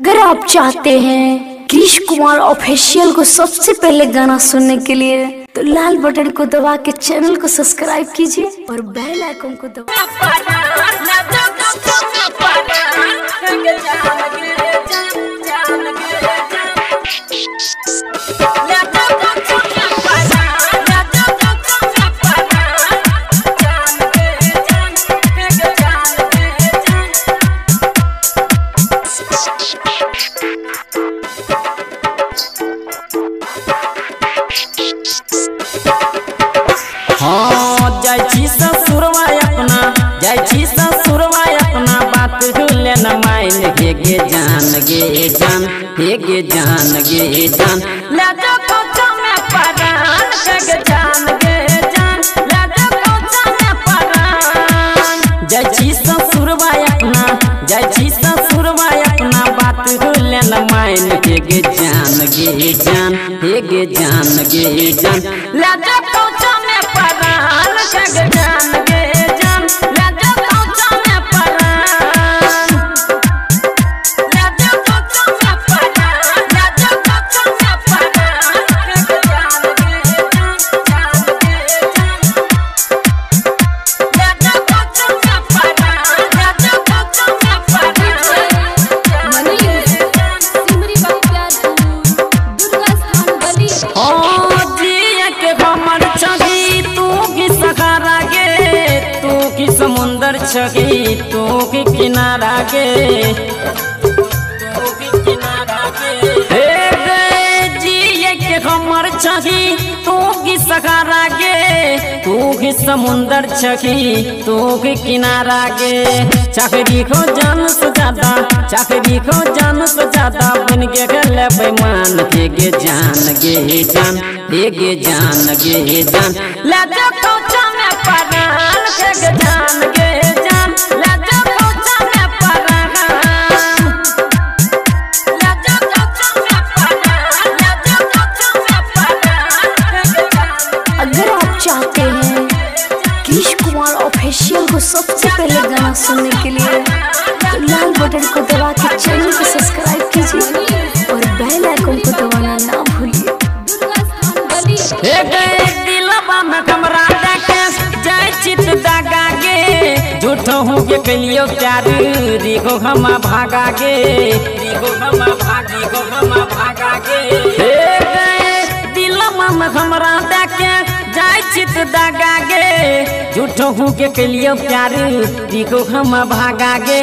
अगर आप चाहते हैं कृष कुमार ऑफिशियल को सबसे पहले गाना सुनने के लिए तो लाल बटन को दबा के चैनल को सब्सक्राइब कीजिए और बेल आइकन को दबा। हाँ जाई ससुरवा अपना जाई ससुरवा अपना बात भूले न माइन गे जान गे जान गे जान गे जान ले जा कोचा में परान गे जान गे जान ले जा कोचा में परान जाई ससुरवा अपना बात भूले न माइन गे जान गे जान गे जान गे जान ले जा कोचा में परान गे जान गे जान ले जा कोचा में परान ले जा कोचा में परान ले जा कोचा में परान गे जान गे जान गे जान ले जा कोचा में परान ले जा कोचा में परान मनी सिमरी बख्तियार दुर्गा स्थान गली ओ जिया के हमर छगी तू की सहारा गे तू की समुंदर छगी तू की किनारा गे तू की किनारा गे हे गे जिया के हमर छगी तू की सहारा गे तू की समुंदर छगी तू की किनारा गे चाकरी को जान से ज्यादा चाकरी को जान से ज्यादा बन के गले बेईमान गे जान गे जान गे जान गे जान ले जा कोचा में परान गे जान गे जान ले जा कोचा में परान ले जा कोचा में परान ले जा कोचा में परान गे जान। अगर आप चाहते हैं कृष कुमार ऑफिशियल को सबसे पहले गाना सुनने के लिए तो लाल बटन को दबा के चैनल को सब्सक्राइब कीजिए और बेल आइकन को दबाना ना भूलिए। हे गए दिलवा में कमरा देखे जय चित दागा गे झूठो हूँ के कलियो प्यार रिको हम भागा गे रिको हम भागा गे हे गए दिलवा में कमरा देखे जय चित दागा गे झूठो हूँ के कलियो प्यार रिको हम भागा गे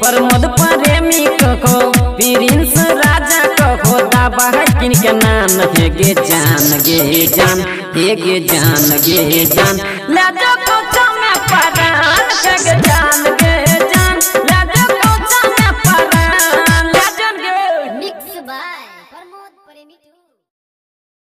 प्रमोद प्रेमी को प्रिंस राजा को दाबा किन के नाम गे जान गे जान गे जान गे जान ले जा